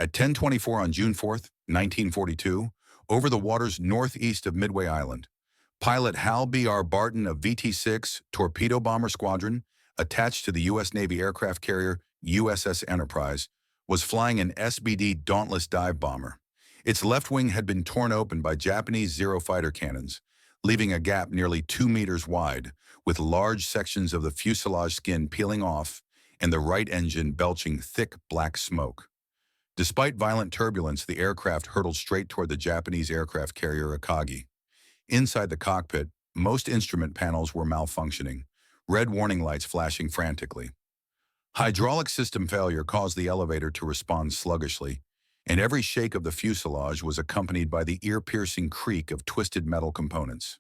At 10:24 on June 4th, 1942, over the waters northeast of Midway Island, pilot Hal Barton of VT-6 Torpedo Bomber Squadron, attached to the U.S. Navy aircraft carrier USS Enterprise, was flying an SBD Dauntless dive bomber. Its left wing had been torn open by Japanese Zero fighter cannons, leaving a gap nearly 2 meters wide, with large sections of the fuselage skin peeling off and the right engine belching thick black smoke. Despite violent turbulence, the aircraft hurtled straight toward the Japanese aircraft carrier Akagi. Inside the cockpit, most instrument panels were malfunctioning, red warning lights flashing frantically. Hydraulic system failure caused the elevator to respond sluggishly, and every shake of the fuselage was accompanied by the ear-piercing creak of twisted metal components.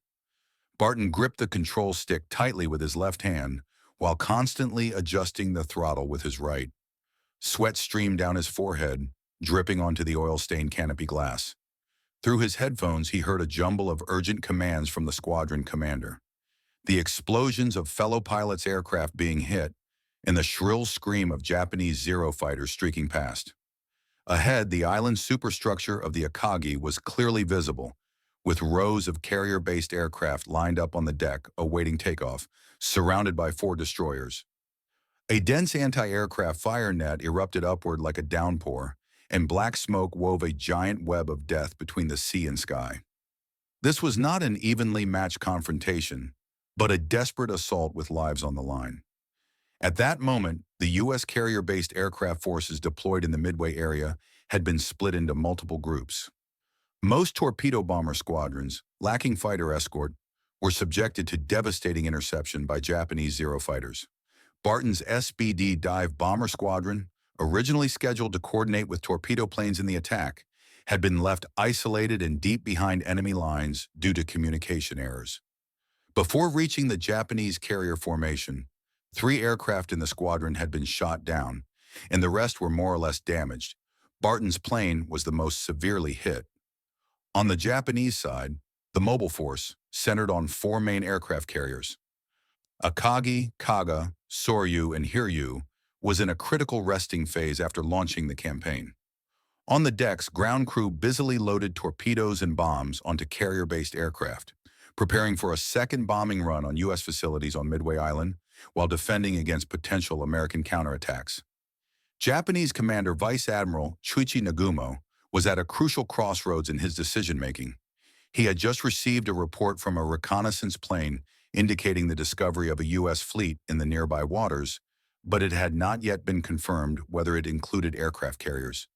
Barton gripped the control stick tightly with his left hand while constantly adjusting the throttle with his right. Sweat streamed down his forehead, dripping onto the oil-stained canopy glass. Through his headphones, he heard a jumble of urgent commands from the squadron commander. The explosions of fellow pilots' aircraft being hit, and the shrill scream of Japanese Zero fighters streaking past. Ahead, the island superstructure of the Akagi was clearly visible, with rows of carrier-based aircraft lined up on the deck awaiting takeoff, surrounded by 4 destroyers. A dense anti-aircraft fire net erupted upward like a downpour, and black smoke wove a giant web of death between the sea and sky. This was not an evenly matched confrontation, but a desperate assault with lives on the line. At that moment, the U.S. carrier-based aircraft forces deployed in the Midway area had been split into multiple groups. Most torpedo bomber squadrons, lacking fighter escort, were subjected to devastating interception by Japanese Zero fighters. Barton's SBD Dive Bomber Squadron, originally scheduled to coordinate with torpedo planes in the attack, had been left isolated and deep behind enemy lines due to communication errors. Before reaching the Japanese carrier formation, 3 aircraft in the squadron had been shot down, and the rest were more or less damaged. Barton's plane was the most severely hit. On the Japanese side, the mobile force centered on 4 main aircraft carriers. Akagi, Kaga, Soryu, and Hiryu was in a critical resting phase after launching the campaign. On the decks, ground crew busily loaded torpedoes and bombs onto carrier-based aircraft, preparing for a second bombing run on U.S. facilities on Midway Island while defending against potential American counterattacks. Japanese Commander Vice Admiral Chuichi Nagumo was at a crucial crossroads in his decision-making. He had just received a report from a reconnaissance plane indicating the discovery of a U.S. fleet in the nearby waters, but it had not yet been confirmed whether it included aircraft carriers.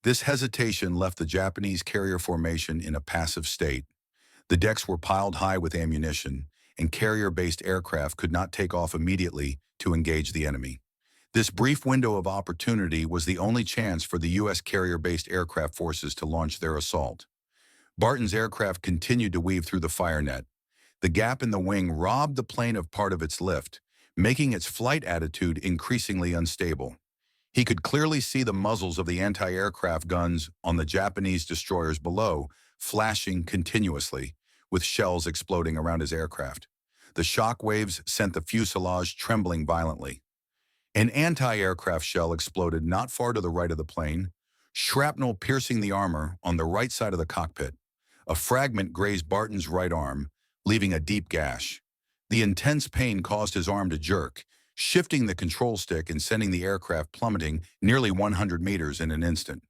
This hesitation left the Japanese carrier formation in a passive state. The decks were piled high with ammunition, and carrier-based aircraft could not take off immediately to engage the enemy. This brief window of opportunity was the only chance for the U.S. carrier-based aircraft forces to launch their assault. Barton's aircraft continued to weave through the fire net. The gap in the wing robbed the plane of part of its lift, making its flight attitude increasingly unstable. He could clearly see the muzzles of the anti-aircraft guns on the Japanese destroyers below, flashing continuously, with shells exploding around his aircraft. The shock waves sent the fuselage trembling violently. An anti-aircraft shell exploded not far to the right of the plane, shrapnel piercing the armor on the right side of the cockpit. A fragment grazed Barton's right arm, leaving a deep gash. The intense pain caused his arm to jerk, shifting the control stick and sending the aircraft plummeting nearly 100 meters in an instant.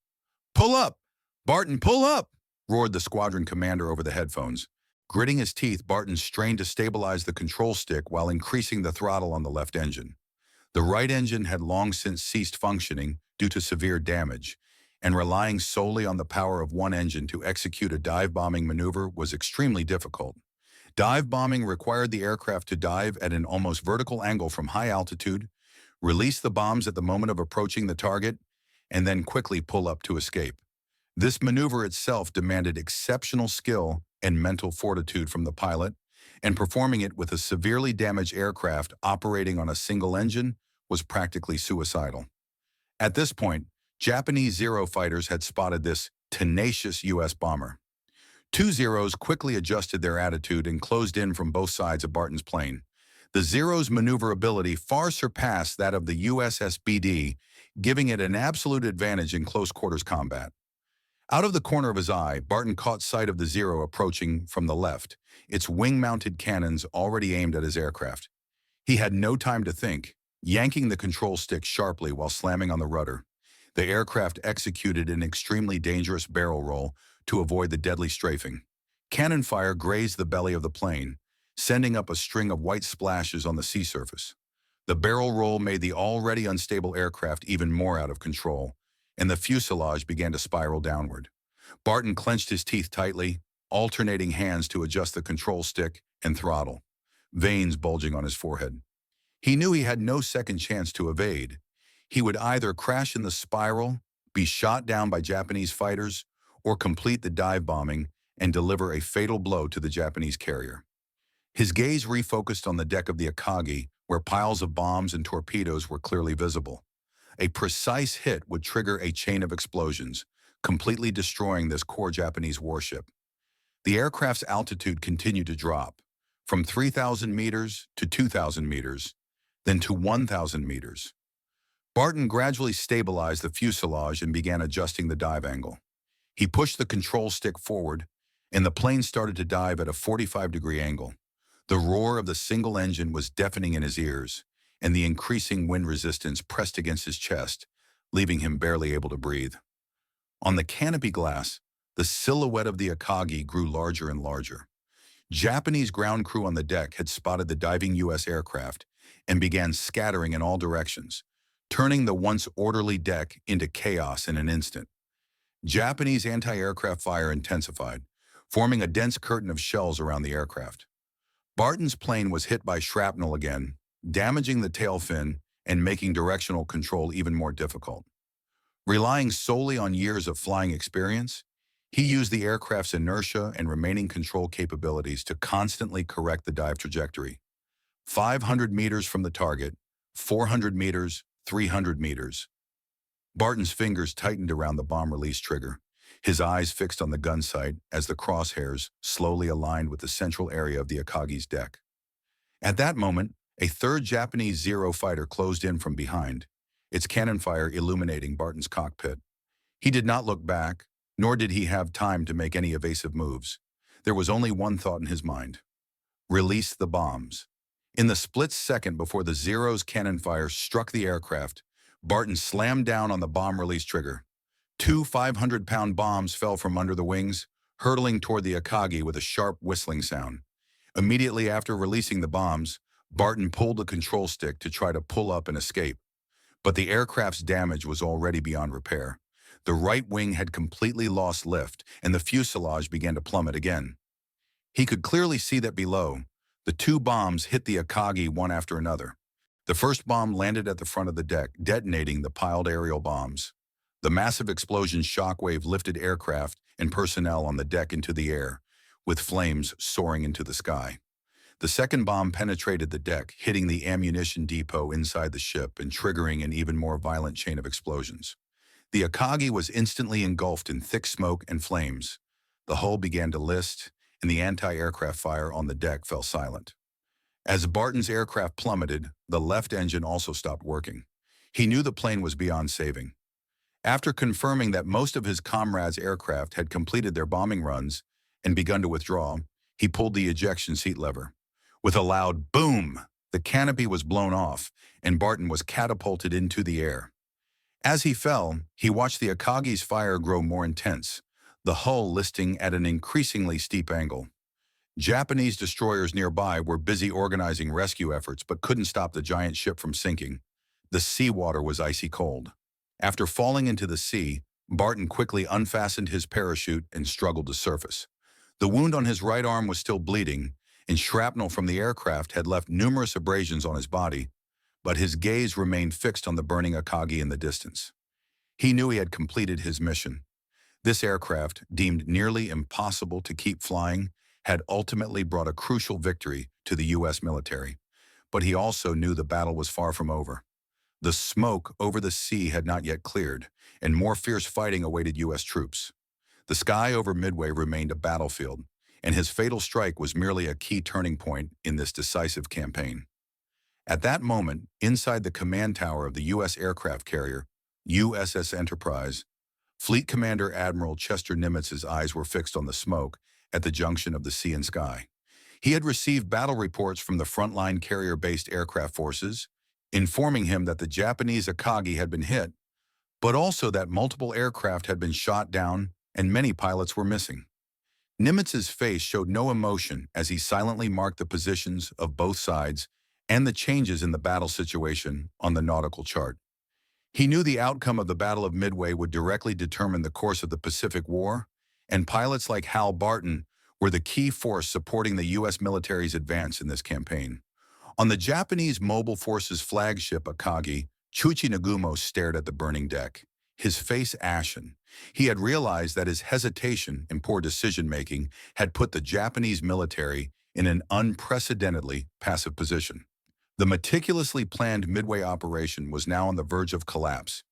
"Pull up! Barton, pull up!" roared the squadron commander over the headphones. Gritting his teeth, Barton strained to stabilize the control stick while increasing the throttle on the left engine. The right engine had long since ceased functioning due to severe damage, and relying solely on the power of one engine to execute a dive-bombing maneuver was extremely difficult. Dive bombing required the aircraft to dive at an almost vertical angle from high altitude, release the bombs at the moment of approaching the target, and then quickly pull up to escape. This maneuver itself demanded exceptional skill and mental fortitude from the pilot, and performing it with a severely damaged aircraft operating on a single engine was practically suicidal. At this point, Japanese Zero fighters had spotted this tenacious U.S. bomber. 2 Zeros quickly adjusted their attitude and closed in from both sides of Barton's plane. The Zero's maneuverability far surpassed that of the USSBD, giving it an absolute advantage in close quarters combat. Out of the corner of his eye, Barton caught sight of the Zero approaching from the left, its wing-mounted cannons already aimed at his aircraft. He had no time to think, yanking the control stick sharply while slamming on the rudder. The aircraft executed an extremely dangerous barrel roll to avoid the deadly strafing. Cannon fire grazed the belly of the plane, sending up a string of white splashes on the sea surface. The barrel roll made the already unstable aircraft even more out of control, and the fuselage began to spiral downward. Barton clenched his teeth tightly, alternating hands to adjust the control stick and throttle, veins bulging on his forehead. He knew he had no second chance to evade. He would either crash in the spiral, be shot down by Japanese fighters, or complete the dive bombing and deliver a fatal blow to the Japanese carrier. His gaze refocused on the deck of the Akagi, where piles of bombs and torpedoes were clearly visible. A precise hit would trigger a chain of explosions, completely destroying this core Japanese warship. The aircraft's altitude continued to drop, from 3,000 meters to 2,000 meters, then to 1,000 meters. Barton gradually stabilized the fuselage and began adjusting the dive angle. He pushed the control stick forward, and the plane started to dive at a 45-degree angle. The roar of the single engine was deafening in his ears, and the increasing wind resistance pressed against his chest, leaving him barely able to breathe. On the canopy glass, the silhouette of the Akagi grew larger and larger. Japanese ground crew on the deck had spotted the diving U.S. aircraft and began scattering in all directions, turning the once orderly deck into chaos in an instant. Japanese anti-aircraft fire intensified, forming a dense curtain of shells around the aircraft. Barton's plane was hit by shrapnel again, damaging the tail fin and making directional control even more difficult. Relying solely on years of flying experience, he used the aircraft's inertia and remaining control capabilities to constantly correct the dive trajectory. 500 meters from the target, 400 meters, 300 meters. Barton's fingers tightened around the bomb release trigger, his eyes fixed on the gun sight as the crosshairs slowly aligned with the central area of the Akagi's deck. At that moment, a third Japanese Zero fighter closed in from behind, its cannon fire illuminating Barton's cockpit. He did not look back, nor did he have time to make any evasive moves. There was only one thought in his mind: release the bombs. In the split second before the Zero's cannon fire struck the aircraft, Barton slammed down on the bomb release trigger. Two 500-pound bombs fell from under the wings, hurtling toward the Akagi with a sharp whistling sound. Immediately after releasing the bombs, Barton pulled the control stick to try to pull up and escape. But the aircraft's damage was already beyond repair. The right wing had completely lost lift, and the fuselage began to plummet again. He could clearly see that below, the two bombs hit the Akagi one after another. The first bomb landed at the front of the deck, detonating the piled aerial bombs. The massive explosion's shockwave lifted aircraft and personnel on the deck into the air, with flames soaring into the sky. The second bomb penetrated the deck, hitting the ammunition depot inside the ship and triggering an even more violent chain of explosions. The Akagi was instantly engulfed in thick smoke and flames. The hull began to list, and the anti-aircraft fire on the deck fell silent. As Barton's aircraft plummeted, the left engine also stopped working. He knew the plane was beyond saving. After confirming that most of his comrades' aircraft had completed their bombing runs and begun to withdraw, he pulled the ejection seat lever. With a loud boom, the canopy was blown off, and Barton was catapulted into the air. As he fell, he watched the Akagi's fire grow more intense, the hull listing at an increasingly steep angle. Japanese destroyers nearby were busy organizing rescue efforts but couldn't stop the giant ship from sinking. The seawater was icy cold. After falling into the sea, Barton quickly unfastened his parachute and struggled to surface. The wound on his right arm was still bleeding, and shrapnel from the aircraft had left numerous abrasions on his body, but his gaze remained fixed on the burning Akagi in the distance. He knew he had completed his mission. This aircraft, deemed nearly impossible to keep flying, had ultimately brought a crucial victory to the U.S. military. But he also knew the battle was far from over. The smoke over the sea had not yet cleared, and more fierce fighting awaited U.S. troops. The sky over Midway remained a battlefield, and his fatal strike was merely a key turning point in this decisive campaign. At that moment, inside the command tower of the U.S. aircraft carrier, USS Enterprise, Fleet Commander Admiral Chester Nimitz's eyes were fixed on the smoke at the junction of the sea and sky. He had received battle reports from the frontline carrier-based aircraft forces, informing him that the Japanese Akagi had been hit, but also that multiple aircraft had been shot down and many pilots were missing. Nimitz's face showed no emotion as he silently marked the positions of both sides and the changes in the battle situation on the nautical chart. He knew the outcome of the Battle of Midway would directly determine the course of the Pacific War, and pilots like Hal Barton were the key force supporting the U.S. military's advance in this campaign. On the Japanese Mobile Forces flagship Akagi, Chuchi Nagumo stared at the burning deck, his face ashen. He had realized that his hesitation and poor decision-making had put the Japanese military in an unprecedentedly passive position. The meticulously planned Midway operation was now on the verge of collapse.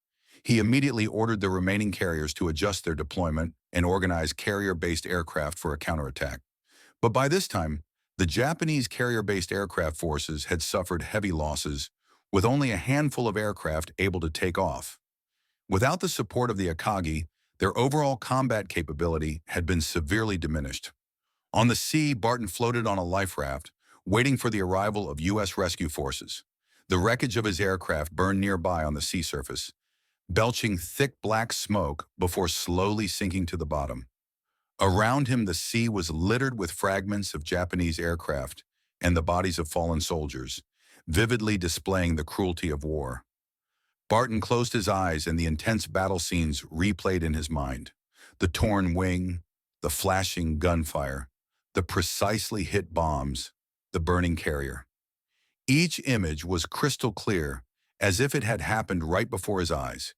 He immediately ordered the remaining carriers to adjust their deployment and organize carrier-based aircraft for a counterattack. But by this time, the Japanese carrier-based aircraft forces had suffered heavy losses, with only a handful of aircraft able to take off. Without the support of the Akagi, their overall combat capability had been severely diminished. On the sea, Barton floated on a life raft, waiting for the arrival of U.S. rescue forces. The wreckage of his aircraft burned nearby on the sea surface, belching thick black smoke before slowly sinking to the bottom. Around him, the sea was littered with fragments of Japanese aircraft and the bodies of fallen soldiers, vividly displaying the cruelty of war. Barton closed his eyes and the intense battle scenes replayed in his mind. The torn wing, the flashing gunfire, the precisely hit bombs, the burning carrier. Each image was crystal clear, as if it had happened right before his eyes.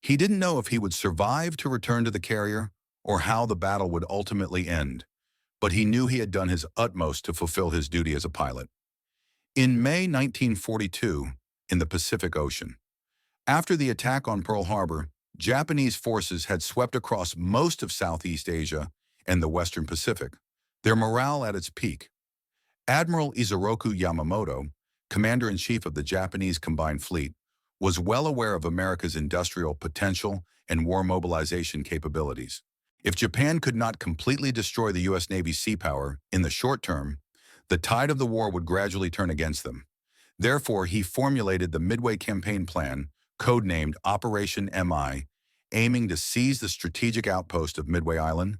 He didn't know if he would survive to return to the carrier or how the battle would ultimately end, but he knew he had done his utmost to fulfill his duty as a pilot. In May 1942, in the Pacific Ocean, after the attack on Pearl Harbor, Japanese forces had swept across most of Southeast Asia and the Western Pacific, their morale at its peak. Admiral Isoroku Yamamoto, Commander-in-Chief of the Japanese Combined Fleet, was well aware of America's industrial potential and war mobilization capabilities. If Japan could not completely destroy the U.S. Navy's sea power in the short term, the tide of the war would gradually turn against them. Therefore, he formulated the Midway Campaign Plan, codenamed Operation MI, aiming to seize the strategic outpost of Midway Island,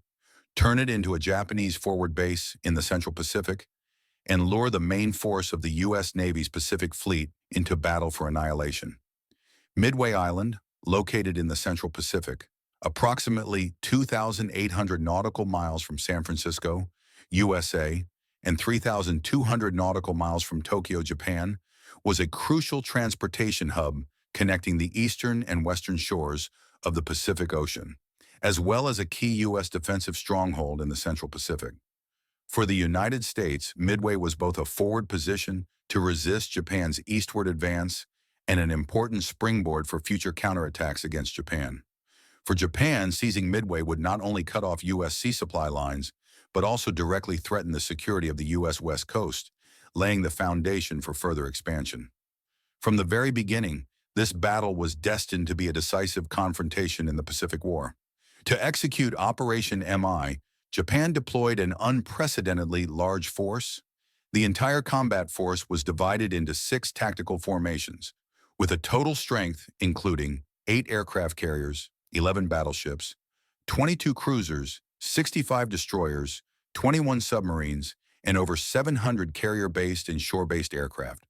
turn it into a Japanese forward base in the Central Pacific, and lure the main force of the U.S. Navy's Pacific Fleet into battle for annihilation. Midway Island, located in the Central Pacific, approximately 2,800 nautical miles from San Francisco, USA, and 3,200 nautical miles from Tokyo, Japan, was a crucial transportation hub connecting the eastern and western shores of the Pacific Ocean, as well as a key U.S. defensive stronghold in the Central Pacific. For the United States, Midway was both a forward position to resist Japan's eastward advance and an important springboard for future counterattacks against Japan. For Japan, seizing Midway would not only cut off U.S. sea supply lines, but also directly threaten the security of the U.S. West Coast, laying the foundation for further expansion. From the very beginning, this battle was destined to be a decisive confrontation in the Pacific War. To execute Operation MI, Japan deployed an unprecedentedly large force. The entire combat force was divided into 6 tactical formations, with a total strength including 8 aircraft carriers, 11 battleships, 22 cruisers, 65 destroyers, 21 submarines, and over 700 carrier-based and shore-based aircraft.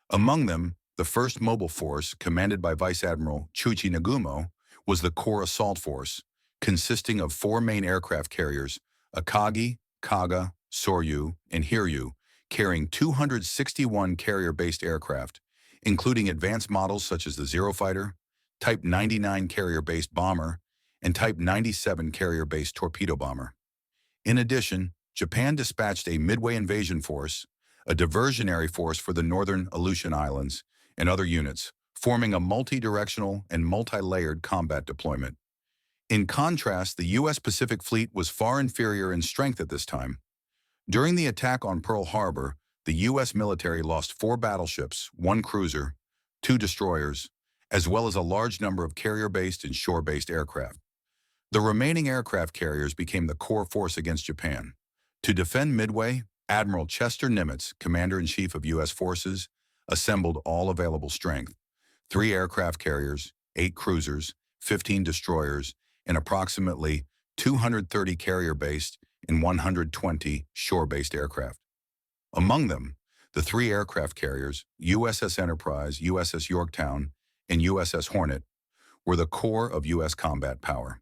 Among them, the first mobile force, commanded by Vice Admiral Chuchi Nagumo, was the Core Assault Force, consisting of 4 main aircraft carriers, Akagi, Kaga, Soryu, and Hiryu, carrying 261 carrier-based aircraft, including advanced models such as the Zero Fighter, Type 99 carrier-based bomber, and Type 97 carrier-based torpedo bomber. In addition, Japan dispatched a Midway Invasion Force, a diversionary force for the northern Aleutian Islands, and other units, forming a multi-directional and multi-layered combat deployment. In contrast, the U.S. Pacific Fleet was far inferior in strength at this time. During the attack on Pearl Harbor, the U.S. military lost 4 battleships, 1 cruiser, 2 destroyers, as well as a large number of carrier-based and shore-based aircraft. The remaining aircraft carriers became the core force against Japan. To defend Midway, Admiral Chester Nimitz, Commander-in-Chief of U.S. forces, assembled all available strength: 3 aircraft carriers, 8 cruisers, 15 destroyers, and approximately 230 carrier-based and 120 shore-based aircraft. Among them, the 3 aircraft carriers, USS Enterprise, USS Yorktown, and USS Hornet, were the core of U.S. combat power.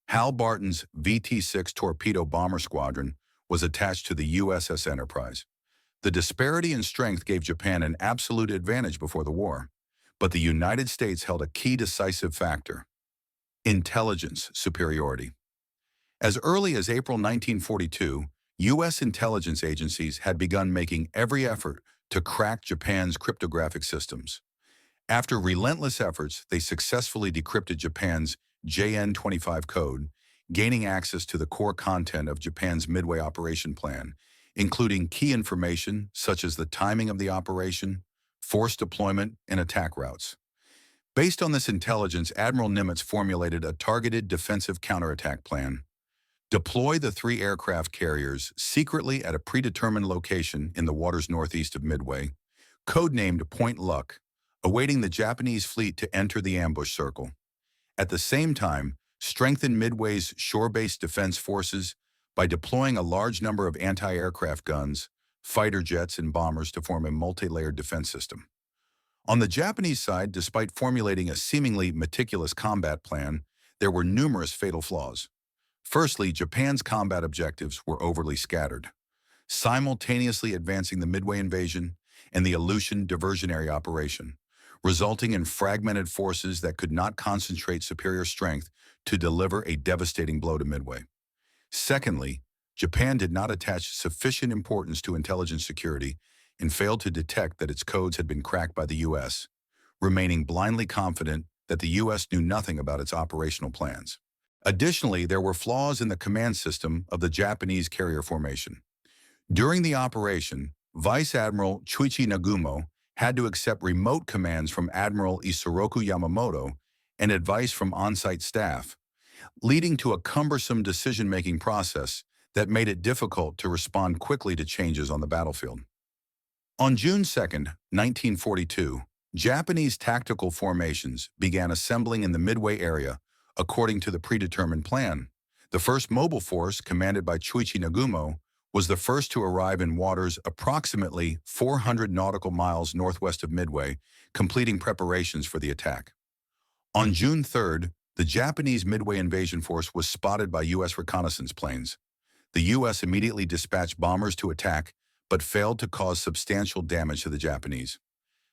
Hal Barton's VT-6 torpedo bomber squadron was attached to the USS Enterprise. The disparity in strength gave Japan an absolute advantage before the war, but the United States held a key decisive factor: intelligence superiority. As early as April 1942, U.S. intelligence agencies had begun making every effort to crack Japan's cryptographic systems. After relentless efforts, they successfully decrypted Japan's JN-25 code, gaining access to the core content of Japan's Midway operation plan, including key information such as the timing of the operation, force deployment, and attack routes. Based on this intelligence, Admiral Nimitz formulated a targeted defensive counterattack plan. Deploy the 3 aircraft carriers secretly at a predetermined location in the waters northeast of Midway, codenamed Point Luck, awaiting the Japanese fleet to enter the ambush circle. At the same time, strengthen Midway's shore-based defense forces by deploying a large number of anti-aircraft guns, fighter jets, and bombers to form a multi-layered defense system. On the Japanese side, despite formulating a seemingly meticulous combat plan, there were numerous fatal flaws. Firstly, Japan's combat objectives were overly scattered, simultaneously advancing the Midway invasion and the Aleutian diversionary operation, resulting in fragmented forces that could not concentrate superior strength to deliver a devastating blow to Midway. Secondly, Japan did not attach sufficient importance to intelligence security and failed to detect that its codes had been cracked by the U.S., remaining blindly confident that the U.S. knew nothing about its operational plans. Additionally, there were flaws in the command system of the Japanese carrier formation. During the operation, Vice Admiral Chuichi Nagumo had to accept remote commands from Admiral Isoroku Yamamoto and advice from on-site staff, leading to a cumbersome decision-making process that made it difficult to respond quickly to changes on the battlefield. On June 2, 1942, Japanese tactical formations began assembling in the Midway area according to the predetermined plan. The first mobile force, commanded by Chuichi Nagumo, was the first to arrive in waters approximately 400 nautical miles northwest of Midway, completing preparations for the attack. On June 3rd, the Japanese Midway invasion force was spotted by U.S. reconnaissance planes. The U.S. immediately dispatched bombers to attack, but failed to cause substantial damage to the Japanese.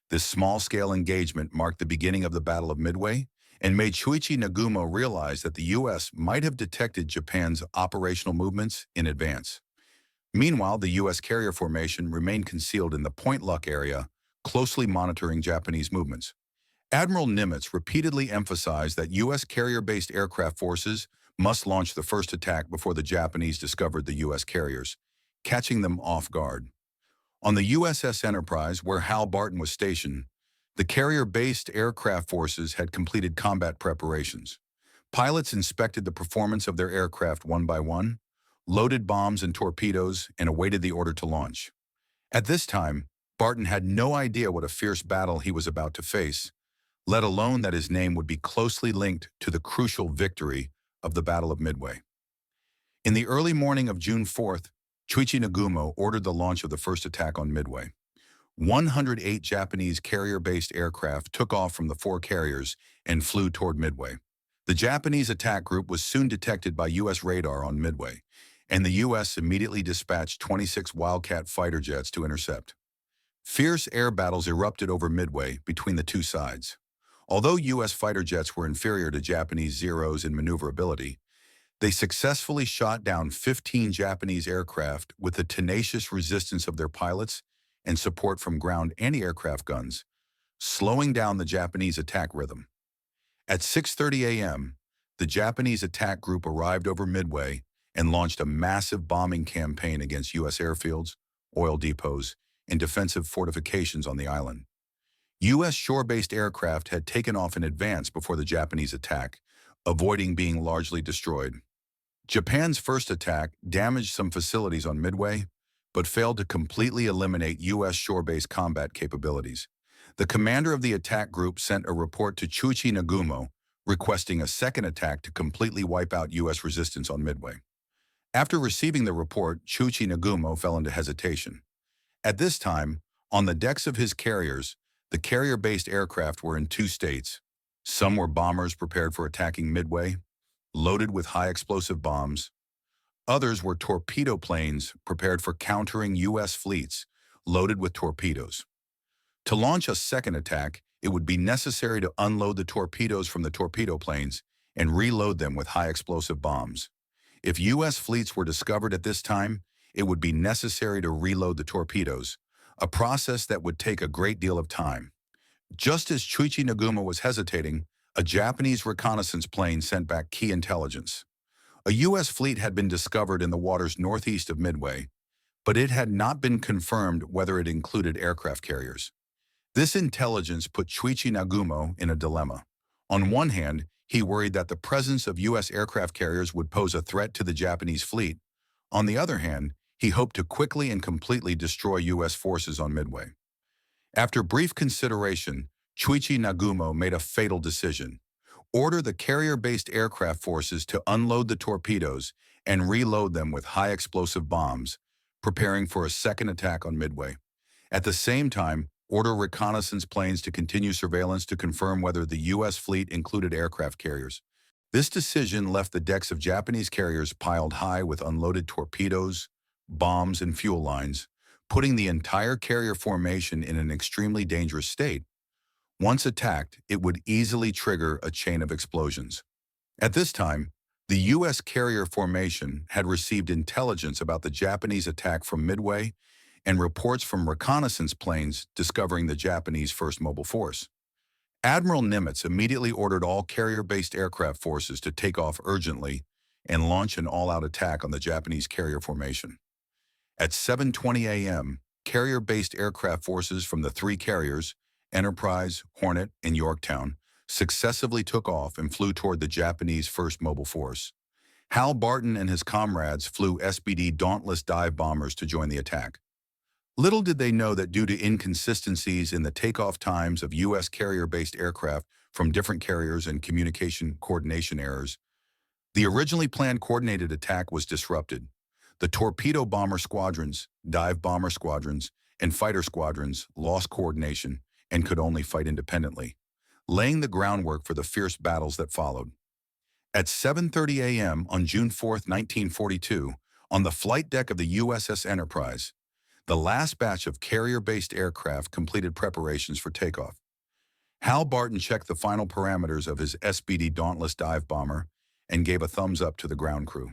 This small-scale engagement marked the beginning of the Battle of Midway and made Chuichi Nagumo realize that the U.S. might have detected Japan's operational movements in advance. Meanwhile, the U.S. carrier formation remained concealed in the Point Luck area, closely monitoring Japanese movements. Admiral Nimitz repeatedly emphasized that U.S. carrier-based aircraft forces must launch the first attack before the Japanese discovered the U.S. carriers, catching them off guard. On the USS Enterprise, where Hal Barton was stationed, the carrier-based aircraft forces had completed combat preparations. Pilots inspected the performance of their aircraft one by one, loaded bombs and torpedoes, and awaited the order to launch. At this time, Barton had no idea what a fierce battle he was about to face, let alone that his name would be closely linked to the crucial victory of the Battle of Midway. In the early morning of June 4th, Chuichi Nagumo ordered the launch of the first attack on Midway. 108 Japanese carrier-based aircraft took off from the 4 carriers and flew toward Midway. The Japanese attack group was soon detected by U.S. radar on Midway, and the U.S. immediately dispatched 26 Wildcat fighter jets to intercept. Fierce air battles erupted over Midway between the two sides. Although U.S. fighter jets were inferior to Japanese Zeros in maneuverability, they successfully shot down 15 Japanese aircraft with the tenacious resistance of their pilots and support from ground anti-aircraft guns, slowing down the Japanese attack rhythm. At 6:30 a.m., the Japanese attack group arrived over Midway and launched a massive bombing campaign against U.S. airfields, oil depots, and defensive fortifications on the island. U.S. shore-based aircraft had taken off in advance before the Japanese attack, avoiding being largely destroyed. Japan's first attack damaged some facilities on Midway, but failed to completely eliminate U.S. shore-based combat capabilities. The commander of the attack group sent a report to Chuichi Nagumo, requesting a second attack to completely wipe out U.S. resistance on Midway. After receiving the report, Chuichi Nagumo fell into hesitation. At this time, on the decks of his carriers, the carrier-based aircraft were in two states. Some were bombers prepared for attacking Midway, loaded with high-explosive bombs. Others were torpedo planes prepared for countering U.S. fleets, loaded with torpedoes. To launch a second attack, it would be necessary to unload the torpedoes from the torpedo planes and reload them with high-explosive bombs. If U.S. fleets were discovered at this time, it would be necessary to reload the torpedoes, a process that would take a great deal of time. Just as Chuichi Nagumo was hesitating, a Japanese reconnaissance plane sent back key intelligence. A U.S. fleet had been discovered in the waters northeast of Midway, but it had not been confirmed whether it included aircraft carriers. This intelligence put Chuichi Nagumo in a dilemma. On one hand, he worried that the presence of U.S. aircraft carriers would pose a threat to the Japanese fleet. On the other hand, he hoped to quickly and completely destroy U.S. forces on Midway. After brief consideration, Chuichi Nagumo made a fatal decision. Order the carrier-based aircraft forces to unload the torpedoes and reload them with high-explosive bombs, preparing for a second attack on Midway. At the same time, order reconnaissance planes to continue surveillance to confirm whether the U.S. fleet included aircraft carriers. This decision left the decks of Japanese carriers piled high with unloaded torpedoes, bombs, and fuel lines, putting the entire carrier formation in an extremely dangerous state. Once attacked, it would easily trigger a chain of explosions. At this time, the U.S. carrier formation had received intelligence about the Japanese attack from Midway and reports from reconnaissance planes discovering the Japanese First Mobile Force. Admiral Nimitz immediately ordered all carrier-based aircraft forces to take off urgently and launch an all-out attack on the Japanese carrier formation. At 7:20 a.m., carrier-based aircraft forces from the three carriers, Enterprise, Hornet, and Yorktown, successively took off and flew toward the Japanese First Mobile Force. Hal Barton and his comrades flew SBD Dauntless dive bombers to join the attack. Little did they know that due to inconsistencies in the takeoff times of U.S. carrier-based aircraft from different carriers and communication coordination errors, the originally planned coordinated attack was disrupted. The torpedo bomber squadrons, dive bomber squadrons, and fighter squadrons lost coordination and could only fight independently, laying the groundwork for the fierce battles that followed. At 7:30 a.m. on June 4, 1942, on the flight deck of the USS Enterprise, the last batch of carrier-based aircraft completed preparations for takeoff. Hal Barton checked the final parameters of his SBD Dauntless dive bomber and gave a thumbs up to the ground crew.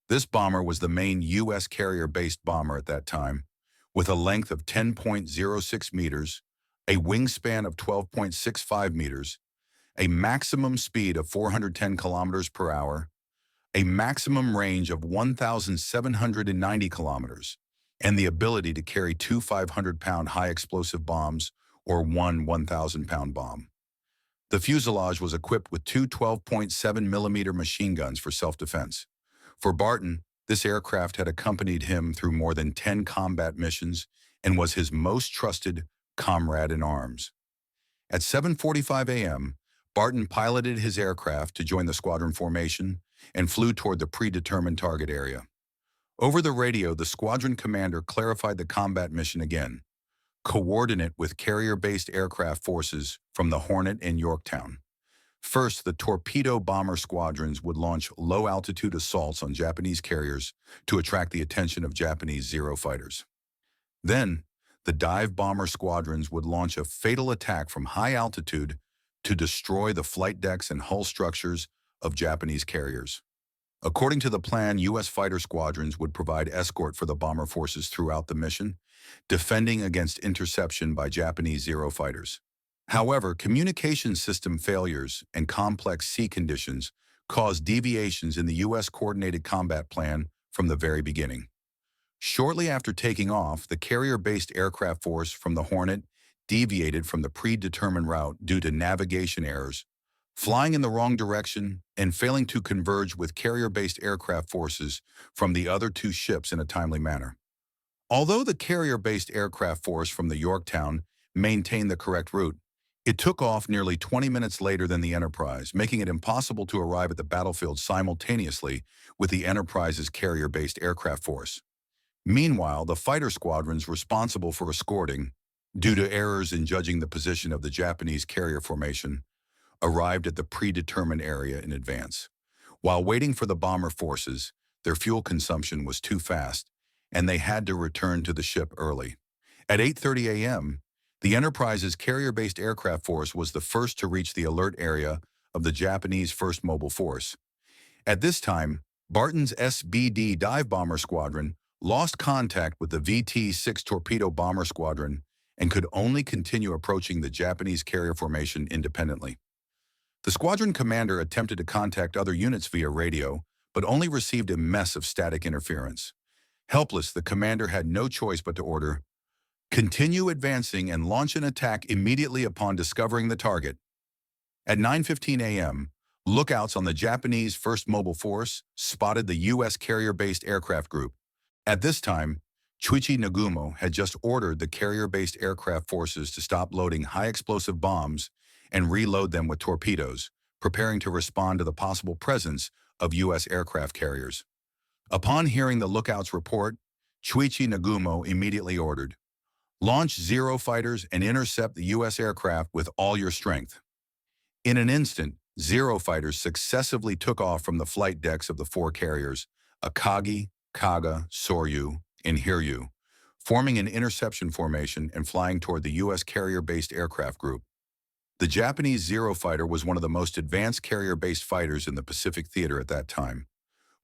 This bomber was the main U.S. carrier-based bomber at that time, with a length of 10.06 meters, a wingspan of 12.65 meters, a maximum speed of 410 kilometers per hour, a maximum range of 1,790 kilometers, and the ability to carry two 500-pound high-explosive bombs or one 1,000-pound bomb. The fuselage was equipped with two 12.7mm machine guns for self-defense. For Barton, this aircraft had accompanied him through more than 10 combat missions and was his most trusted comrade in arms. At 7:45 a.m., Barton piloted his aircraft to join the squadron formation and flew toward the predetermined target area. Over the radio, the squadron commander clarified the combat mission again, coordinate with carrier-based aircraft forces from the Hornet and Yorktown. First, the torpedo bomber squadrons would launch low-altitude assaults on Japanese carriers to attract the attention of Japanese Zero fighters. Then, the dive bomber squadrons would launch a fatal attack from high altitude to destroy the flight decks and hull structures of Japanese carriers. According to the plan, U.S. fighter squadrons would provide escort for the bomber forces throughout the mission, defending against interception by Japanese Zero fighters. However, communication system failures and complex sea conditions caused deviations in the U.S. coordinated combat plan from the very beginning. Shortly after taking off, the carrier-based aircraft force from the Hornet deviated from the predetermined route due to navigation errors, flying in the wrong direction, and failing to converge with carrier-based aircraft forces from the other two ships in a timely manner. Although the carrier-based aircraft force from the Yorktown maintained the correct route, it took off nearly 20 minutes later than the Enterprise, making it impossible to arrive at the battlefield simultaneously with the Enterprise's carrier-based aircraft force. Meanwhile, the fighter squadrons responsible for escorting, due to errors in judging the position of the Japanese carrier formation, arrived at the predetermined area in advance. While waiting for the bomber forces, their fuel consumption was too fast, and they had to return to the ship early. At 8:30 a.m., the Enterprise's carrier-based aircraft force was the first to reach the alert area of the Japanese First Mobile Force. At this time, Barton's SBD dive bomber squadron lost contact with the VT-6 torpedo bomber squadron and could only continue approaching the Japanese carrier formation independently. The squadron commander attempted to contact other units via radio, but only received a mess of static interference. Helpless, the commander had no choice but to order, "Continue advancing and launch an attack immediately upon discovering the target." At 9:15 a.m., lookouts on the Japanese First Mobile Force spotted the U.S. carrier-based aircraft group. At this time, Chuichi Nagumo had just ordered the carrier-based aircraft forces to stop loading high-explosive bombs and reload them with torpedoes, preparing to respond to the possible presence of U.S. aircraft carriers. Upon hearing the lookout's report, Chuichi Nagumo immediately ordered, "Launch Zero fighters and intercept the U.S. aircraft with all your strength." In an instant, Zero fighters successively took off from the flight decks of the four carriers, Akagi, Kaga, Soryu, and Hiryu, forming an interception formation and flying toward the U.S. carrier-based aircraft group. The Japanese Zero fighter was one of the most advanced carrier-based fighters in the Pacific theater at that time.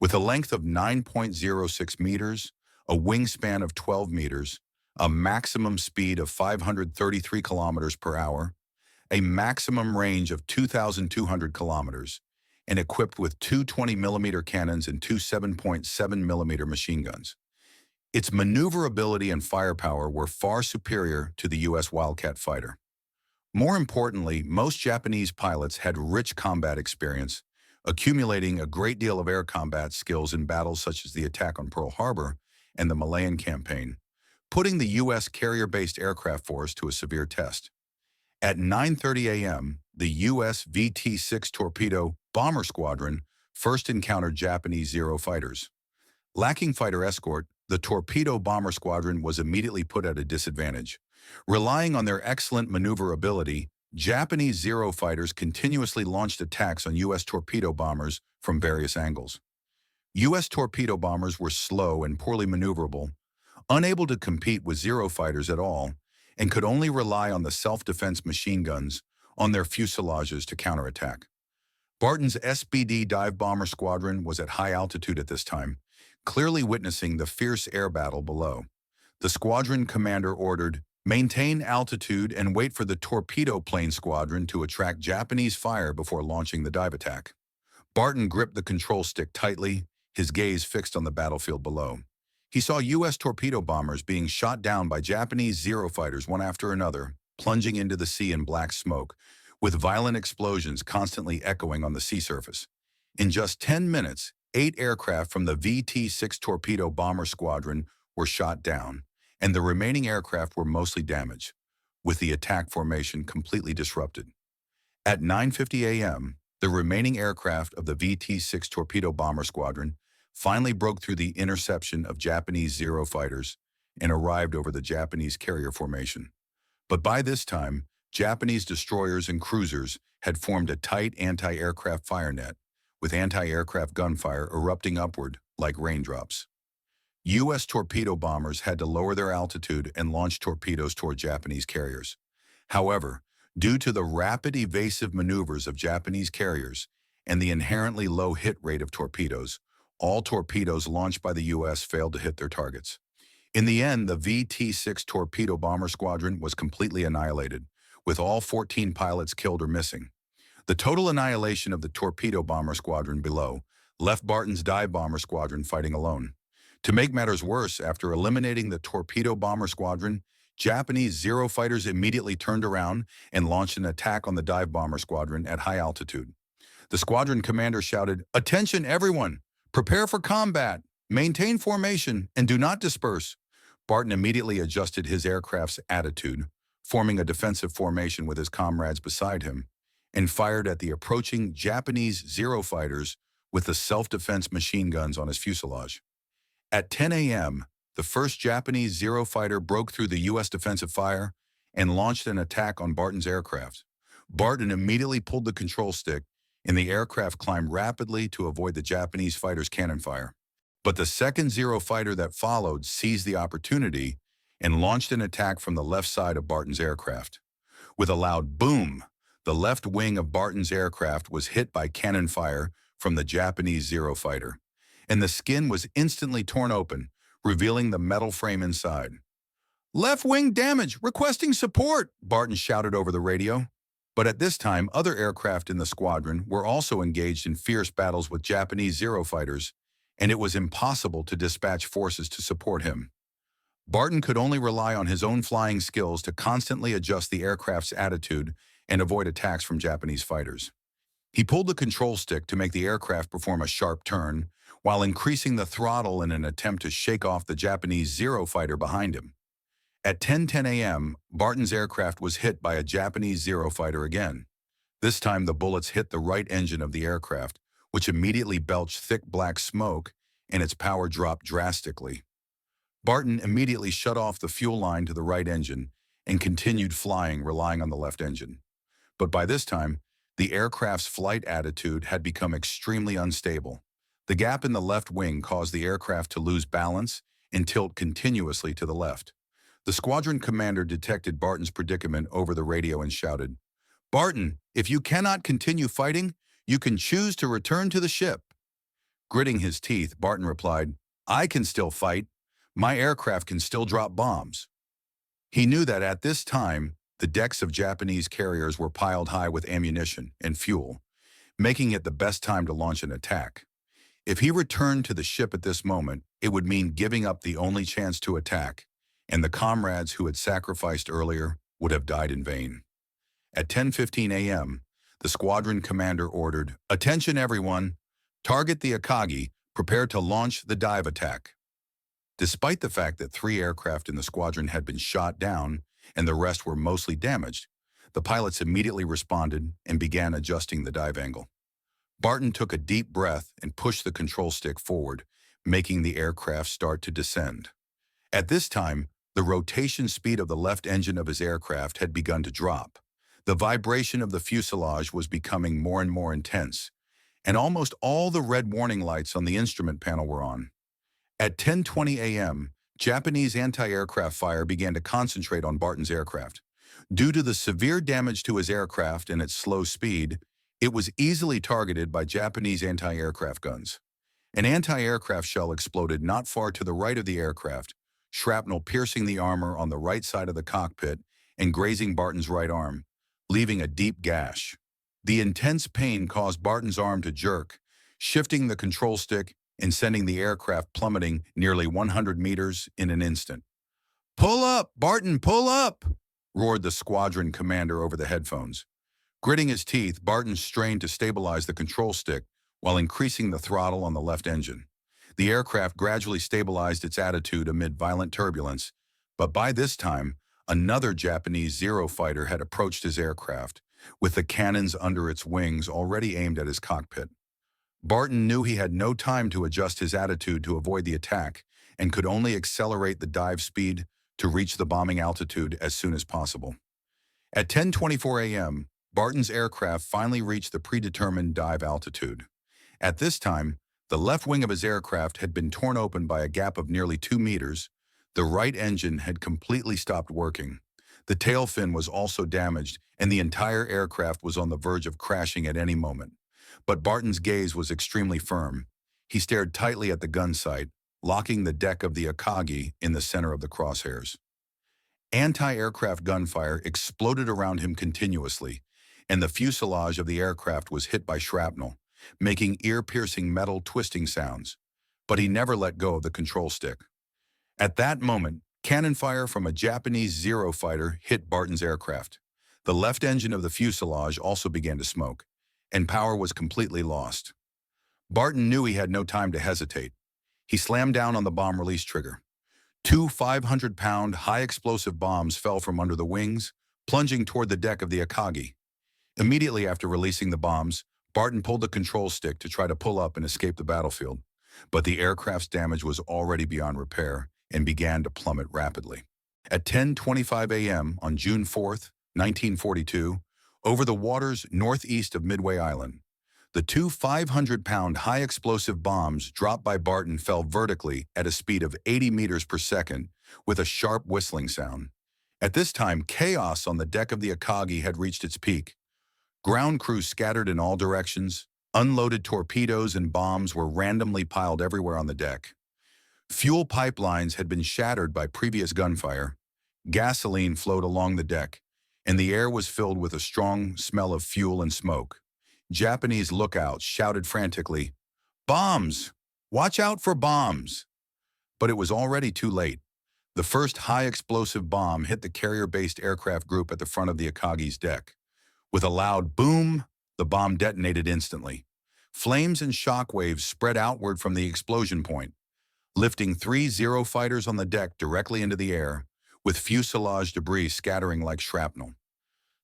With a length of 9.06 meters, a wingspan of 12 meters, a maximum speed of 533 kilometers per hour, a maximum range of 2,200 kilometers, and equipped with two 20-millimeter cannons and two 7.7-millimeter machine guns. Its maneuverability and firepower were far superior to the U.S. Wildcat fighter. More importantly, most Japanese pilots had rich combat experience, accumulating a great deal of air combat skills in battles such as the attack on Pearl Harbor and the Malayan Campaign, putting the U.S. carrier-based aircraft force to a severe test. At 9:30 a.m., the U.S. VT-6 torpedo bomber squadron first encountered Japanese Zero fighters. Lacking fighter escort, the torpedo bomber squadron was immediately put at a disadvantage. Relying on their excellent maneuverability, Japanese Zero fighters continuously launched attacks on U.S. torpedo bombers from various angles. U.S. torpedo bombers were slow and poorly maneuverable, unable to compete with Zero fighters at all, and could only rely on the self-defense machine guns on their fuselages to counterattack. Barton's SBD dive bomber squadron was at high altitude at this time, clearly witnessing the fierce air battle below. The squadron commander ordered, "Maintain altitude and wait for the torpedo plane squadron to attract Japanese fire before launching the dive attack." Barton gripped the control stick tightly, his gaze fixed on the battlefield below. He saw U.S. torpedo bombers being shot down by Japanese Zero fighters one after another, plunging into the sea in black smoke, with violent explosions constantly echoing on the sea surface. In just 10 minutes, 8 aircraft from the VT-6 torpedo bomber squadron were shot down, and the remaining aircraft were mostly damaged, with the attack formation completely disrupted. At 9:50 a.m., the remaining aircraft of the VT-6 torpedo bomber squadron finally broke through the interception of Japanese Zero fighters and arrived over the Japanese carrier formation. But by this time, Japanese destroyers and cruisers had formed a tight anti-aircraft fire net, with anti-aircraft gunfire erupting upward like raindrops. U.S. torpedo bombers had to lower their altitude and launch torpedoes toward Japanese carriers. However, due to the rapid evasive maneuvers of Japanese carriers and the inherently low hit rate of torpedoes, all torpedoes launched by the U.S. failed to hit their targets. In the end, the VT-6 torpedo bomber squadron was completely annihilated, with all 14 pilots killed or missing. The total annihilation of the torpedo bomber squadron below left Barton's dive bomber squadron fighting alone. To make matters worse, after eliminating the torpedo bomber squadron, Japanese Zero fighters immediately turned around and launched an attack on the dive bomber squadron at high altitude. The squadron commander shouted, "Attention everyone! Prepare for combat! Maintain formation and do not disperse." Barton immediately adjusted his aircraft's attitude, forming a defensive formation with his comrades beside him, and fired at the approaching Japanese Zero fighters with the self-defense machine guns on his fuselage. At 10 a.m., the first Japanese Zero fighter broke through the U.S. defensive fire and launched an attack on Barton's aircraft. Barton immediately pulled the control stick, and the aircraft climbed rapidly to avoid the Japanese fighter's cannon fire. But the second Zero fighter that followed seized the opportunity and launched an attack from the left side of Barton's aircraft. With a loud boom, the left wing of Barton's aircraft was hit by cannon fire from the Japanese Zero fighter, and the skin was instantly torn open, revealing the metal frame inside. "Left wing damage, requesting support," Barton shouted over the radio. But at this time, other aircraft in the squadron were also engaged in fierce battles with Japanese Zero fighters, and it was impossible to dispatch forces to support him. Barton could only rely on his own flying skills to constantly adjust the aircraft's attitude and avoid attacks from Japanese fighters. He pulled the control stick to make the aircraft perform a sharp turn, while increasing the throttle in an attempt to shake off the Japanese Zero fighter behind him. At 10:10 a.m., Barton's aircraft was hit by a Japanese Zero fighter again. This time the bullets hit the right engine of the aircraft, which immediately belched thick black smoke, and its power dropped drastically. Barton immediately shut off the fuel line to the right engine and continued flying, relying on the left engine. But by this time, the aircraft's flight attitude had become extremely unstable. The gap in the left wing caused the aircraft to lose balance and tilt continuously to the left. The squadron commander detected Barton's predicament over the radio and shouted, "Barton, if you cannot continue fighting, you can choose to return to the ship." Gritting his teeth, Barton replied, "I can still fight. My aircraft can still drop bombs." He knew that at this time, the decks of Japanese carriers were piled high with ammunition and fuel, making it the best time to launch an attack. If he returned to the ship at this moment, it would mean giving up the only chance to attack, and the comrades who had sacrificed earlier would have died in vain. At 10:15 a.m., the squadron commander ordered, "Attention everyone, target the Akagi, prepare to launch the dive attack." Despite the fact that 3 aircraft in the squadron had been shot down and the rest were mostly damaged, the pilots immediately responded and began adjusting the dive angle. Barton took a deep breath and pushed the control stick forward, making the aircraft start to descend. At this time, the rotation speed of the left engine of his aircraft had begun to drop. The vibration of the fuselage was becoming more and more intense, and almost all the red warning lights on the instrument panel were on. At 10:20 a.m., Japanese anti-aircraft fire began to concentrate on Barton's aircraft. Due to the severe damage to his aircraft and its slow speed, it was easily targeted by Japanese anti-aircraft guns. An anti-aircraft shell exploded not far to the right of the aircraft, shrapnel piercing the armor on the right side of the cockpit and grazing Barton's right arm, leaving a deep gash. The intense pain caused Barton's arm to jerk, shifting the control stick and sending the aircraft plummeting nearly 100 meters in an instant. "Pull up, Barton, pull up!" roared the squadron commander over the headphones. Gritting his teeth, Barton strained to stabilize the control stick while increasing the throttle on the left engine. The aircraft gradually stabilized its attitude amid violent turbulence, but by this time, another Japanese Zero fighter had approached his aircraft, with the cannons under its wings already aimed at his cockpit. Barton knew he had no time to adjust his attitude to avoid the attack and could only accelerate the dive speed to reach the bombing altitude as soon as possible. At 10:24 a.m., Barton's aircraft finally reached the predetermined dive altitude. At this time, the left wing of his aircraft had been torn open by a gap of nearly 2 meters. The right engine had completely stopped working. The tail fin was also damaged, and the entire aircraft was on the verge of crashing at any moment. But Barton's gaze was extremely firm. He stared tightly at the gun sight, locking the deck of the Akagi in the center of the crosshairs. Anti-aircraft gunfire exploded around him continuously, and the fuselage of the aircraft was hit by shrapnel, making ear-piercing metal twisting sounds. But he never let go of the control stick. At that moment, Cannon fire from a Japanese Zero fighter hit Barton's aircraft. The left engine of the fuselage also began to smoke, and power was completely lost. Barton knew he had no time to hesitate. He slammed down on the bomb release trigger. Two 500-pound high-explosive bombs fell from under the wings, plunging toward the deck of the Akagi. Immediately after releasing the bombs, Barton pulled the control stick to try to pull up and escape the battlefield. But the aircraft's damage was already beyond repair and began to plummet rapidly. At 10:25 a.m. on June 4th, 1942, over the waters northeast of Midway Island, the two 500-pound high-explosive bombs dropped by Barton fell vertically at a speed of 80 meters per second with a sharp whistling sound. At this time, chaos on the deck of the Akagi had reached its peak. Ground crews scattered in all directions. Unloaded torpedoes and bombs were randomly piled everywhere on the deck. Fuel pipelines had been shattered by previous gunfire. Gasoline flowed along the deck, and the air was filled with a strong smell of fuel and smoke. Japanese lookouts shouted frantically, "Bombs! Watch out for bombs!" But it was already too late. The first high-explosive bomb hit the carrier-based aircraft group at the front of the Akagi's deck. With a loud boom, the bomb detonated instantly. Flames and shock waves spread outward from the explosion point, lifting three Zero fighters on the deck directly into the air, with fuselage debris scattering like shrapnel.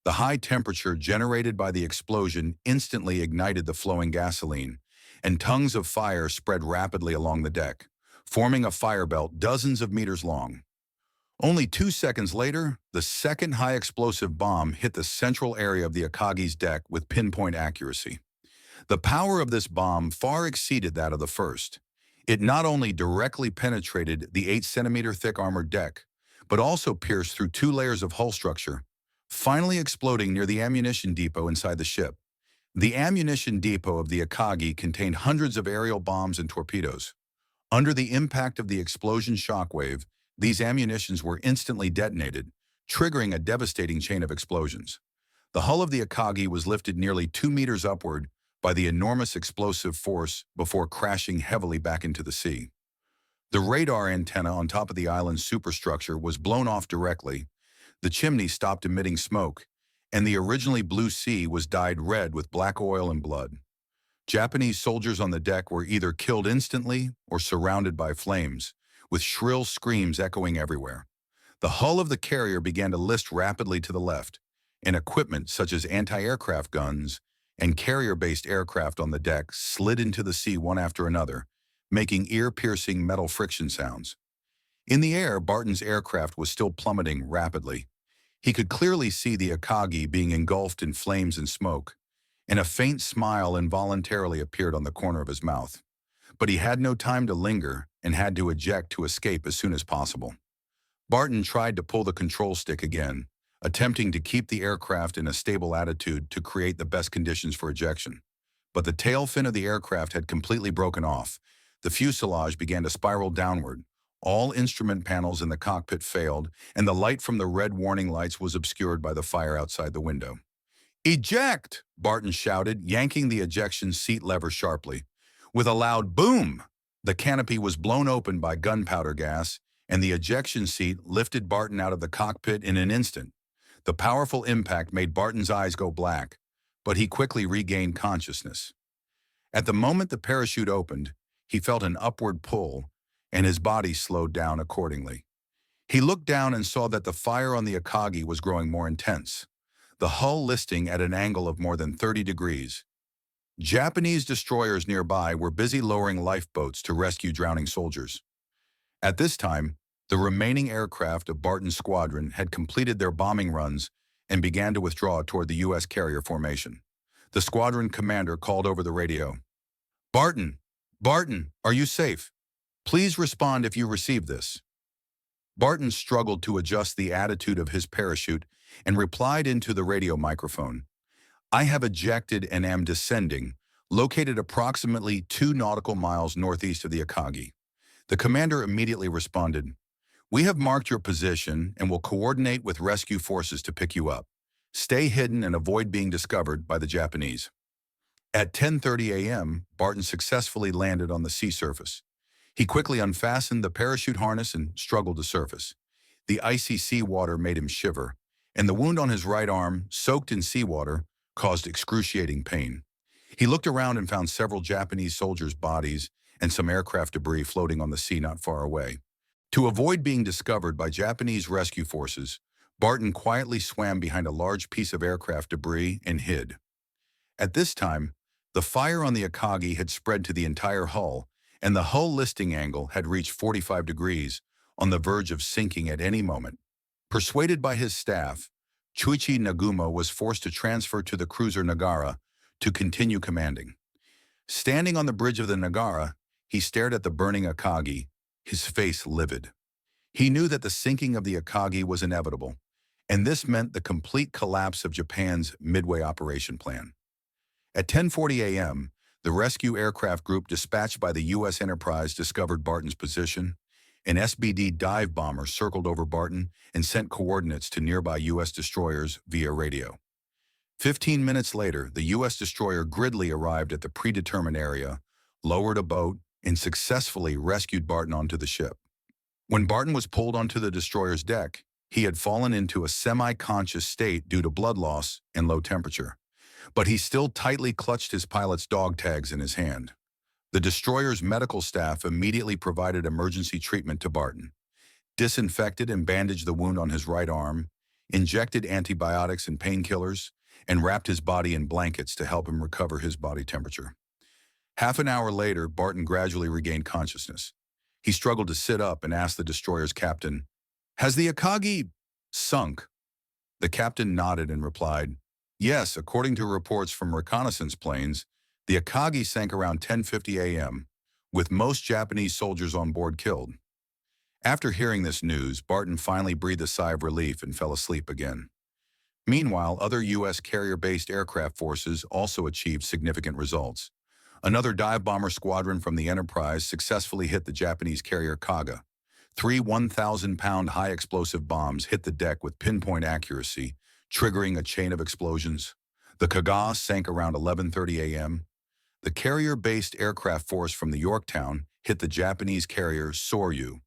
The high temperature generated by the explosion instantly ignited the flowing gasoline, and tongues of fire spread rapidly along the deck, forming a fire belt dozens of meters long. Only 2 seconds later, the second high-explosive bomb hit the central area of the Akagi's deck with pinpoint accuracy. The power of this bomb far exceeded that of the first. It not only directly penetrated the 8-centimeter thick armored deck, but also pierced through 2 layers of hull structure, finally exploding near the ammunition depot inside the ship. The ammunition depot of the Akagi contained hundreds of aerial bombs and torpedoes. Under the impact of the explosion shockwave, these ammunitions were instantly detonated, triggering a devastating chain of explosions. The hull of the Akagi was lifted nearly 2 meters upward by the enormous explosive force before crashing heavily back into the sea. The radar antenna on top of the island's superstructure was blown off directly, the chimney stopped emitting smoke, and the originally blue sea was dyed red with black oil and blood. Japanese soldiers on the deck were either killed instantly or surrounded by flames, with shrill screams echoing everywhere. The hull of the carrier began to list rapidly to the left, and equipment such as anti-aircraft guns and carrier-based aircraft on the deck slid into the sea one after another, making ear-piercing metal friction sounds. In the air, Barton's aircraft was still plummeting rapidly. He could clearly see the Akagi being engulfed in flames and smoke, and a faint smile involuntarily appeared on the corner of his mouth. But he had no time to linger and had to eject to escape as soon as possible. Barton tried to pull the control stick again, attempting to keep the aircraft in a stable attitude to create the best conditions for ejection. But the tail fin of the aircraft had completely broken off. The fuselage began to spiral downward. All instrument panels in the cockpit failed, and the light from the red warning lights was obscured by the fire outside the window. "Eject!" Barton shouted, yanking the ejection seat lever sharply. With a loud boom, the canopy was blown open by gunpowder gas, and the ejection seat lifted Barton out of the cockpit in an instant. The powerful impact made Barton's eyes go black, but he quickly regained consciousness. At the moment the parachute opened, he felt an upward pull, and his body slowed down accordingly. He looked down and saw that the fire on the Akagi was growing more intense, the hull listing at an angle of more than 30 degrees. Japanese destroyers nearby were busy lowering lifeboats to rescue drowning soldiers. At this time, the remaining aircraft of Barton's squadron had completed their bombing runs and began to withdraw toward the U.S. carrier formation. The squadron commander called over the radio, "Barton, Barton, are you safe? Please respond if you receive this." Barton struggled to adjust the attitude of his parachute and replied into the radio microphone, "I have ejected and am descending, located approximately 2 nautical miles northeast of the Akagi." The commander immediately responded, "We have marked your position and will coordinate with rescue forces to pick you up. Stay hidden and avoid being discovered by the Japanese." At 10:30 a.m., Barton successfully landed on the sea surface. He quickly unfastened the parachute harness and struggled to surface. The icy seawater made him shiver, and the wound on his right arm, soaked in seawater, caused excruciating pain. He looked around and found several Japanese soldiers' bodies and some aircraft debris floating on the sea not far away. To avoid being discovered by Japanese rescue forces, Barton quietly swam behind a large piece of aircraft debris and hid. At this time, the fire on the Akagi had spread to the entire hull, and the hull listing angle had reached 45 degrees, on the verge of sinking at any moment. Persuaded by his staff, Chuichi Nagumo was forced to transfer to the cruiser Nagara to continue commanding. Standing on the bridge of the Nagara, he stared at the burning Akagi, his face livid. He knew that the sinking of the Akagi was inevitable, and this meant the complete collapse of Japan's Midway operation plan. At 10:40 a.m., the rescue aircraft group dispatched by the U.S. Enterprise discovered Barton's position. An SBD dive bomber circled over Barton and sent coordinates to nearby U.S. destroyers via radio. 15 minutes later, the U.S. destroyer Gridley arrived at the predetermined area, lowered a boat, and successfully rescued Barton onto the ship. When Barton was pulled onto the destroyer's deck, he had fallen into a semi-conscious state due to blood loss and low temperature, but he still tightly clutched his pilot's dog tags in his hand. The destroyer's medical staff immediately provided emergency treatment to Barton, disinfected and bandaged the wound on his right arm, injected antibiotics and painkillers, and wrapped his body in blankets to help him recover his body temperature. Half an hour later, Barton gradually regained consciousness. He struggled to sit up and asked the destroyer's captain, "Has the Akagi sunk?" The captain nodded and replied, "Yes, according to reports from reconnaissance planes, the Akagi sank around 10:50 a.m., with most Japanese soldiers on board killed." After hearing this news, Barton finally breathed a sigh of relief and fell asleep again. Meanwhile, other U.S. carrier-based aircraft forces also achieved significant results. Another dive bomber squadron from the Enterprise successfully hit the Japanese carrier Kaga. 3 1,000-pound high-explosive bombs hit the deck with pinpoint accuracy, triggering a chain of explosions. The Kaga sank around 11:30 a.m. The carrier-based aircraft force from the Yorktown hit the Japanese carrier Soryu.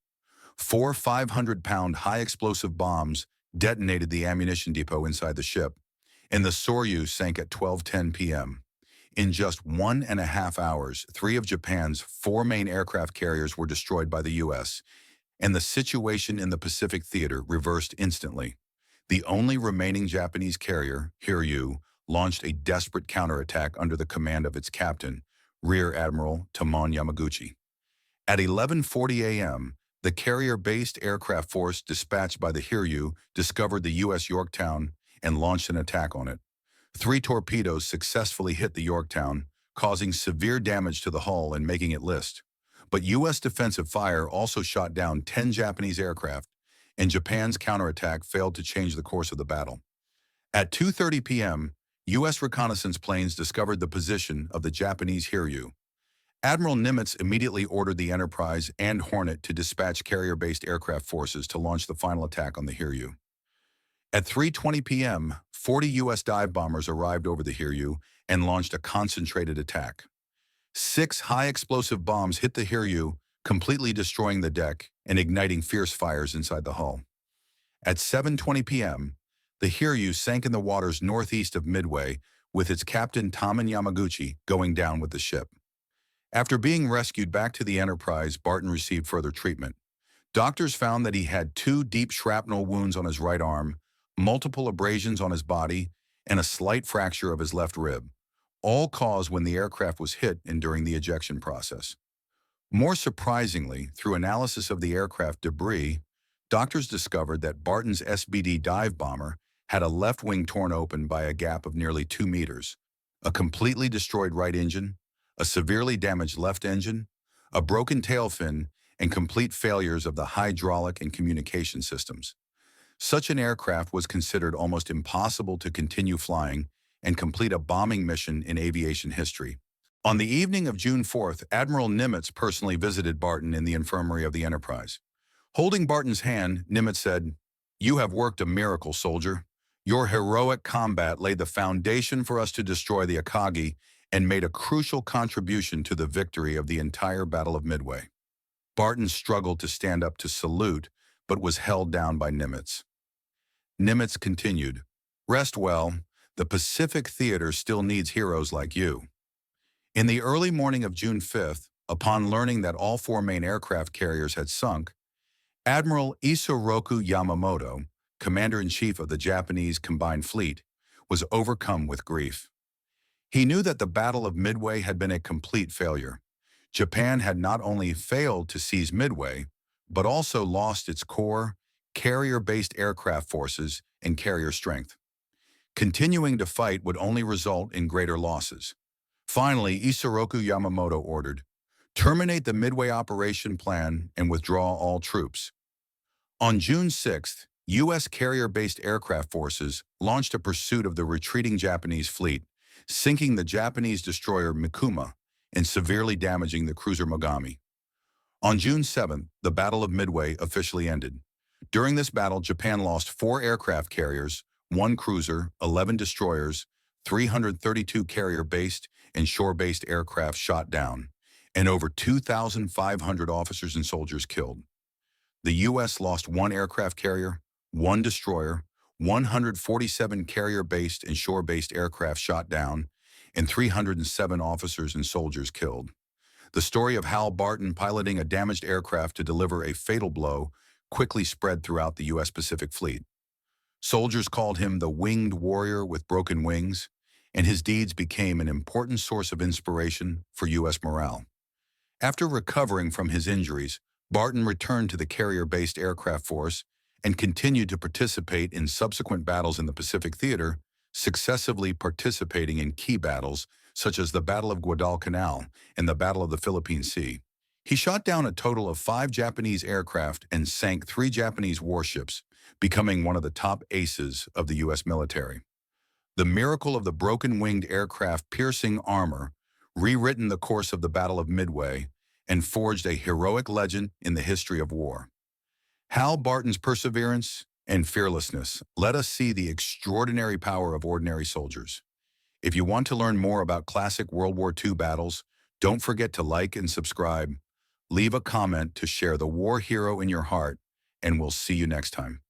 4 500-pound high-explosive bombs detonated the ammunition depot inside the ship, and the Soryu sank at 12:10 p.m. In just 1.5 hours, 3 of Japan's 4 main aircraft carriers were destroyed by the U.S., and the situation in the Pacific Theater reversed instantly. The only remaining Japanese carrier, Hiryu, launched a desperate counterattack under the command of its captain, Rear Admiral Tamon Yamaguchi. At 11:40 a.m., the carrier-based aircraft force dispatched by the Hiryu discovered the U.S. Yorktown and launched an attack on it. 3 torpedoes successfully hit the Yorktown, causing severe damage to the hull and making it list. But U.S. defensive fire also shot down 10 Japanese aircraft, and Japan's counterattack failed to change the course of the battle. At 2:30 p.m., U.S. reconnaissance planes discovered the position of the Japanese Hiryu. Admiral Nimitz immediately ordered the Enterprise and Hornet to dispatch carrier-based aircraft forces to launch the final attack on the Hiryu. At 3:20 p.m., 40 U.S. dive bombers arrived over the Hiryu and launched a concentrated attack. 6 high-explosive bombs hit the Hiryu, completely destroying the deck and igniting fierce fires inside the hull. At 7:20 p.m., the Hiryu sank in the waters northeast of Midway, with its captain Tamon Yamaguchi going down with the ship. After being rescued back to the Enterprise, Barton received further treatment. Doctors found that he had 2 deep shrapnel wounds on his right arm, multiple abrasions on his body, and a slight fracture of his left rib, all caused when the aircraft was hit and during the ejection process. More surprisingly, through analysis of the aircraft debris, doctors discovered that Barton's SBD dive bomber had a left wing torn open by a gap of nearly 2 meters, a completely destroyed right engine, a severely damaged left engine, a broken tail fin, and complete failures of the hydraulic and communication systems. Such an aircraft was considered almost impossible to continue flying and complete a bombing mission in aviation history. On the evening of June 4th, Admiral Nimitz personally visited Barton in the infirmary of the Enterprise. Holding Barton's hand, Nimitz said, "You have worked a miracle, soldier. Your heroic combat laid the foundation for us to destroy the Akagi and made a crucial contribution to the victory of the entire Battle of Midway." Barton struggled to stand up to salute, but was held down by Nimitz. Nimitz continued, "Rest well, the Pacific Theater still needs heroes like you." In the early morning of June 5th, upon learning that all four main aircraft carriers had sunk, Admiral Isoroku Yamamoto, Commander-in-Chief of the Japanese Combined Fleet, was overcome with grief. He knew that the Battle of Midway had been a complete failure. Japan had not only failed to seize Midway, but also lost its core, carrier-based aircraft forces and carrier strength. Continuing to fight would only result in greater losses. Finally, Isoroku Yamamoto ordered, "Terminate the Midway operation plan and withdraw all troops." On June 6th, U.S. carrier-based aircraft forces launched a pursuit of the retreating Japanese fleet, sinking the Japanese destroyer Mikuma and severely damaging the cruiser Mogami. On June 7th, the Battle of Midway officially ended. During this battle, Japan lost 4 aircraft carriers, 1 cruiser, 11 destroyers, 332 carrier-based and shore-based aircraft shot down, and over 2,500 officers and soldiers killed. The U.S. lost 1 aircraft carrier, 1 destroyer, 147 carrier-based and shore-based aircraft shot down, and 307 officers and soldiers killed. The story of Hal Barton piloting a damaged aircraft to deliver a fatal blow quickly spread throughout the U.S. Pacific Fleet. Soldiers called him the winged warrior with broken wings, and his deeds became an important source of inspiration for U.S. morale. After recovering from his injuries, Barton returned to the carrier-based aircraft force and continued to participate in subsequent battles in the Pacific Theater, successively participating in key battles such as the Battle of Guadalcanal and the Battle of the Philippine Sea. He shot down a total of 5 Japanese aircraft and sank 3 Japanese warships, becoming one of the top aces of the U.S. military. The miracle of the broken-winged aircraft piercing armor rewritten the course of the Battle of Midway and forged a heroic legend in the history of war. Hal Barton's perseverance and fearlessness let us see the extraordinary power of ordinary soldiers. If you want to learn more about classic World War II battles, don't forget to like and subscribe. Leave a comment to share the war hero in your heart, and we'll see you next time.